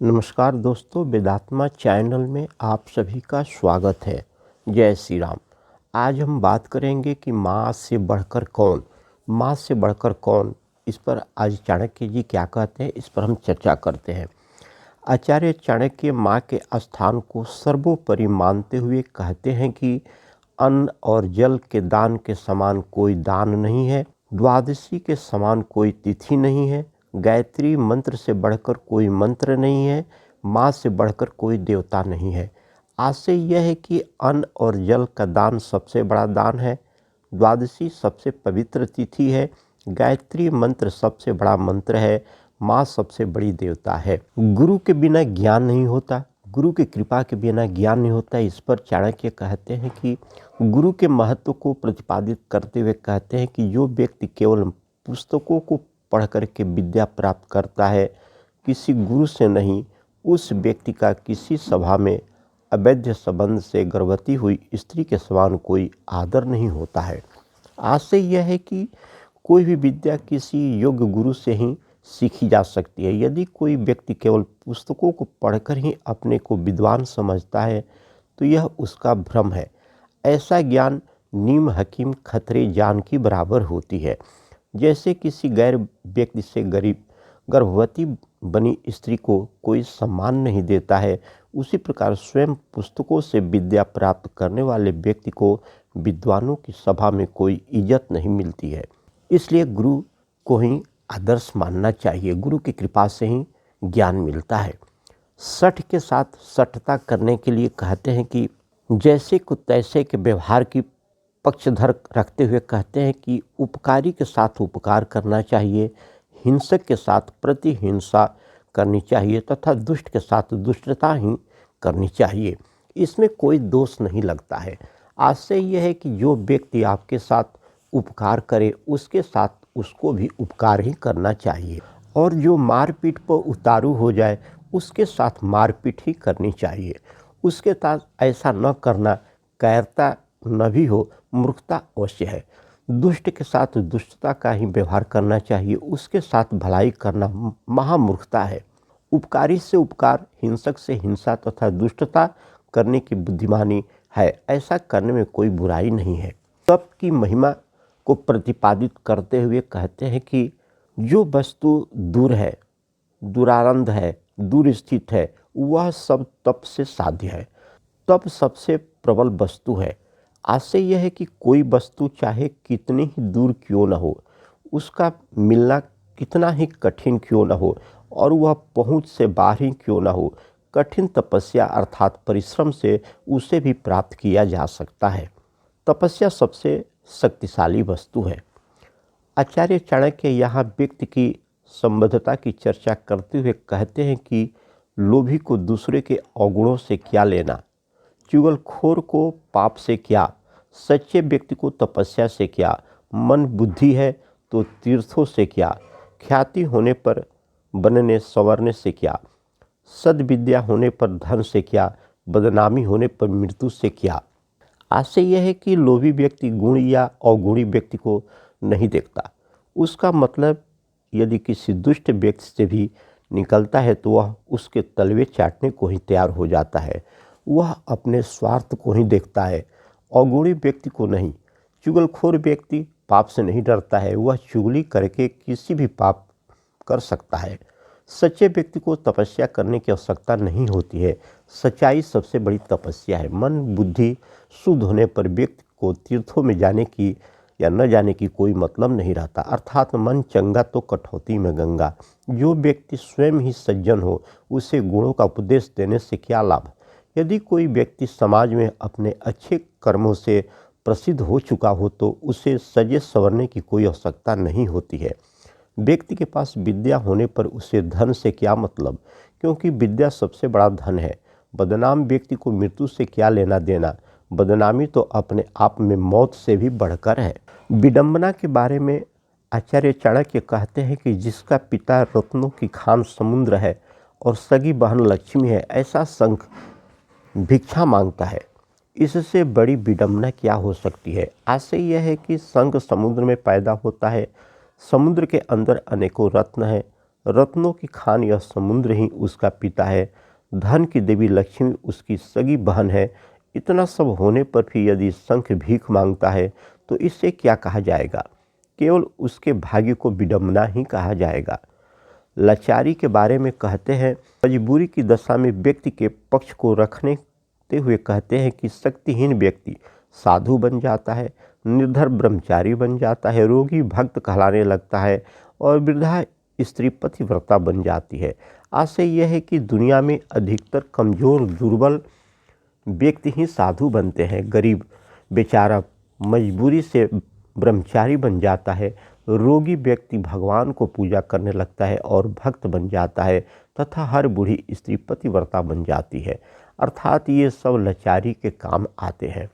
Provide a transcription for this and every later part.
नमस्कार दोस्तों, वेदात्मा चैनल में आप सभी का स्वागत है। जय श्री राम। आज हम बात करेंगे कि माँ से बढ़कर कौन, माँ से बढ़कर कौन, इस पर आज चाणक्य जी क्या कहते हैं, इस पर हम चर्चा करते हैं। आचार्य चाणक्य माँ के स्थान को सर्वोपरि मानते हुए कहते हैं कि अन्न और जल के दान के समान कोई दान नहीं है, द्वादशी के समान कोई तिथि नहीं है, गायत्री मंत्र से बढ़कर कोई मंत्र नहीं है, माँ से बढ़कर कोई देवता नहीं है। आशय यह है कि अन्न और जल का दान सबसे बड़ा दान है, द्वादशी सबसे पवित्र तिथि है, गायत्री मंत्र सबसे बड़ा मंत्र है, माँ सबसे बड़ी देवता है। गुरु के बिना ज्ञान नहीं होता, गुरु की कृपा के बिना ज्ञान नहीं होता। इस पर चाणक्य कहते हैं कि गुरु के महत्व को प्रतिपादित करते हुए कहते हैं कि जो व्यक्ति केवल पुस्तकों को पढ़ करके विद्या प्राप्त करता है, किसी गुरु से नहीं, उस व्यक्ति का किसी सभा में अवैध संबंध से गर्भवती हुई स्त्री के समान कोई आदर नहीं होता है। आशय यह है कि कोई भी विद्या किसी योग्य गुरु से ही सीखी जा सकती है। यदि कोई व्यक्ति केवल पुस्तकों को पढ़कर ही अपने को विद्वान समझता है तो यह उसका भ्रम है। ऐसा ज्ञान नीम हकीम खतरे जान की बराबर होती है। जैसे किसी गैर व्यक्ति से गर्भवती बनी स्त्री को कोई सम्मान नहीं देता है, उसी प्रकार स्वयं पुस्तकों से विद्या प्राप्त करने वाले व्यक्ति को विद्वानों की सभा में कोई इज्जत नहीं मिलती है। इसलिए गुरु को ही आदर्श मानना चाहिए। गुरु की कृपा से ही ज्ञान मिलता है। सठ के साथ सठता करने के लिए कहते हैं कि जैसे को तैसे के व्यवहार की पक्षधर रखते हुए कहते हैं कि उपकारी के साथ उपकार करना चाहिए, हिंसक के साथ प्रतिहिंसा करनी चाहिए तथा दुष्ट के साथ दुष्टता ही करनी चाहिए। इसमें कोई दोष नहीं लगता है। आशय यह है कि जो व्यक्ति आपके साथ उपकार करे उसके साथ उसको भी उपकार ही करना चाहिए, और जो मारपीट पर उतारू हो जाए उसके साथ मारपीट ही करनी चाहिए। उसके साथ ऐसा न करना कायरता न भी हो, मूर्खता अवश्य है। दुष्ट के साथ दुष्टता का ही व्यवहार करना चाहिए, उसके साथ भलाई करना महामूर्खता है। उपकारी से उपकार, हिंसक से हिंसा तथा दुष्टता करने की बुद्धिमानी है। ऐसा करने में कोई बुराई नहीं है। तप की महिमा को प्रतिपादित करते हुए कहते हैं कि जो वस्तु दूर है, दुरारंध है, दूर स्थित है, वह सब तप से साध्य है। तप सबसे प्रबल वस्तु है। आशय यह है कि कोई वस्तु चाहे कितनी ही दूर क्यों न हो, उसका मिलना कितना ही कठिन क्यों न हो और वह पहुंच से बाहर ही क्यों न हो, कठिन तपस्या अर्थात परिश्रम से उसे भी प्राप्त किया जा सकता है। तपस्या सबसे शक्तिशाली वस्तु है। आचार्य चाणक्य यहाँ व्यक्ति की संबद्धता की चर्चा करते हुए कहते हैं कि लोभी को दूसरे के अवगुणों से क्या लेना, चुगलखोर को पाप से क्या, सच्चे व्यक्ति को तपस्या से क्या, मन बुद्धि है तो तीर्थों से क्या, ख्याति होने पर बनने संवरने से क्या, सद्विद्या होने पर धन से क्या, बदनामी होने पर मृत्यु से क्या। आशय यह है कि लोभी व्यक्ति गुण या अवगुणी व्यक्ति को नहीं देखता। उसका मतलब यदि किसी दुष्ट व्यक्ति से भी निकलता है तो वह उसके तलवे चाटने को ही तैयार हो जाता है। वह अपने स्वार्थ को ही देखता है, अवगुणी व्यक्ति को नहीं। चुगलखोर व्यक्ति पाप से नहीं डरता है, वह चुगली करके किसी भी पाप कर सकता है। सच्चे व्यक्ति को तपस्या करने की आवश्यकता नहीं होती है। सच्चाई सबसे बड़ी तपस्या है। मन बुद्धि शुद्ध होने पर व्यक्ति को तीर्थों में जाने की या न जाने की कोई मतलब नहीं रहता। अर्थात मन चंगा तो कठौती में गंगा। जो व्यक्ति स्वयं ही सज्जन हो उसे गुणों का उपदेश देने से क्या लाभ। यदि कोई व्यक्ति समाज में अपने अच्छे कर्मों से प्रसिद्ध हो चुका हो तो उसे सजे संवरने की कोई आवश्यकता नहीं होती है। व्यक्ति के पास विद्या होने पर उसे धन से क्या मतलब, क्योंकि विद्या सबसे बड़ा धन है। बदनाम व्यक्ति को मृत्यु से क्या लेना देना, बदनामी तो अपने आप में मौत से भी बढ़कर है। विडंबना के बारे में आचार्य चाणक्य कहते हैं कि जिसका पिता रत्नों की खान समुद्र है और सगी बहन लक्ष्मी है, ऐसा शंख भिक्षा मांगता है। इससे बड़ी विडंबना क्या हो सकती है। आशय यह है कि शंख समुद्र में पैदा होता है। समुद्र के अंदर अनेकों रत्न हैं, रत्नों की खान यह समुद्र ही उसका पिता है, धन की देवी लक्ष्मी उसकी सगी बहन है। इतना सब होने पर भी यदि शंख भीख मांगता है तो इससे क्या कहा जाएगा? केवल उसके भाग्य को विडंबना ही कहा जाएगा। लाचारी के बारे में कहते हैं, मजबूरी की दशा में व्यक्ति के पक्ष को रखने हुए कहते हैं कि शक्तिहीन व्यक्ति साधु बन जाता है, निर्धर ब्रह्मचारी बन जाता है, रोगी भक्त कहलाने लगता है और वृद्धा स्त्री पतिव्रता बन जाती है। आशय यह है कि दुनिया में अधिकतर कमजोर दुर्बल व्यक्ति ही साधु बनते हैं। गरीब बेचारा मजबूरी से ब्रह्मचारी बन जाता है, रोगी व्यक्ति भगवान को पूजा करने लगता है और भक्त बन जाता है तथा हर बूढ़ी स्त्री पतिव्रता बन जाती है। अर्थात ये सब लाचारी के काम आते हैं।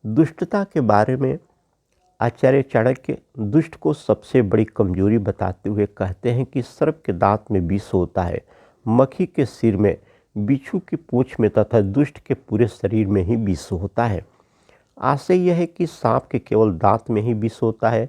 दुष्टता के बारे में आचार्य चाणक्य दुष्ट को सबसे बड़ी कमजोरी बताते हुए कहते हैं कि सर्प के दांत में विष होता है, मक्खी के सिर में, बिच्छू की पूंछ में तथा दुष्ट के पूरे शरीर में ही विष होता है। आशय यह है कि सांप के केवल दांत में ही विष होता है,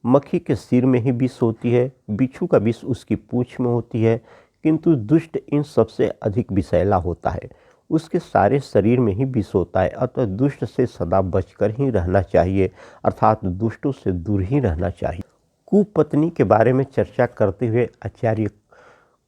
मक्खी के सिर में ही विष होती है, बिच्छू का विष उसकी पूंछ में होती है, किंतु दुष्ट इन सबसे अधिक विषैला होता है, उसके सारे शरीर में ही विष होता है। अतः दुष्ट से सदा बचकर ही रहना चाहिए, अर्थात दुष्टों से दूर ही रहना चाहिए। कुपत्नी के बारे में चर्चा करते हुए आचार्य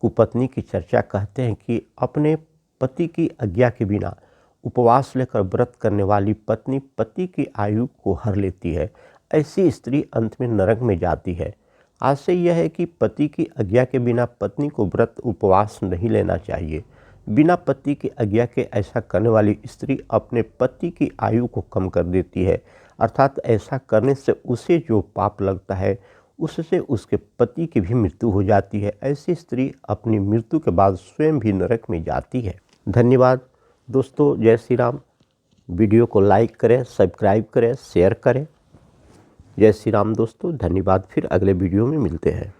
कुपत्नी की चर्चा कहते हैं कि अपने पति की आज्ञा के बिना उपवास लेकर व्रत करने वाली पत्नी पति की आयु को हर लेती है, ऐसी स्त्री अंत में नरक में जाती है। आशय यह है कि पति की आज्ञा के बिना पत्नी को व्रत उपवास नहीं लेना चाहिए। बिना पति की आज्ञा के ऐसा करने वाली स्त्री अपने पति की आयु को कम कर देती है, अर्थात ऐसा करने से उसे जो पाप लगता है उससे उसके पति की भी मृत्यु हो जाती है। ऐसी स्त्री अपनी मृत्यु के बाद स्वयं भी नरक में जाती है। धन्यवाद दोस्तों, जय श्री राम। वीडियो को लाइक करें, सब्सक्राइब करें, शेयर करें। जय श्री राम दोस्तों, धन्यवाद। फिर अगले वीडियो में मिलते हैं।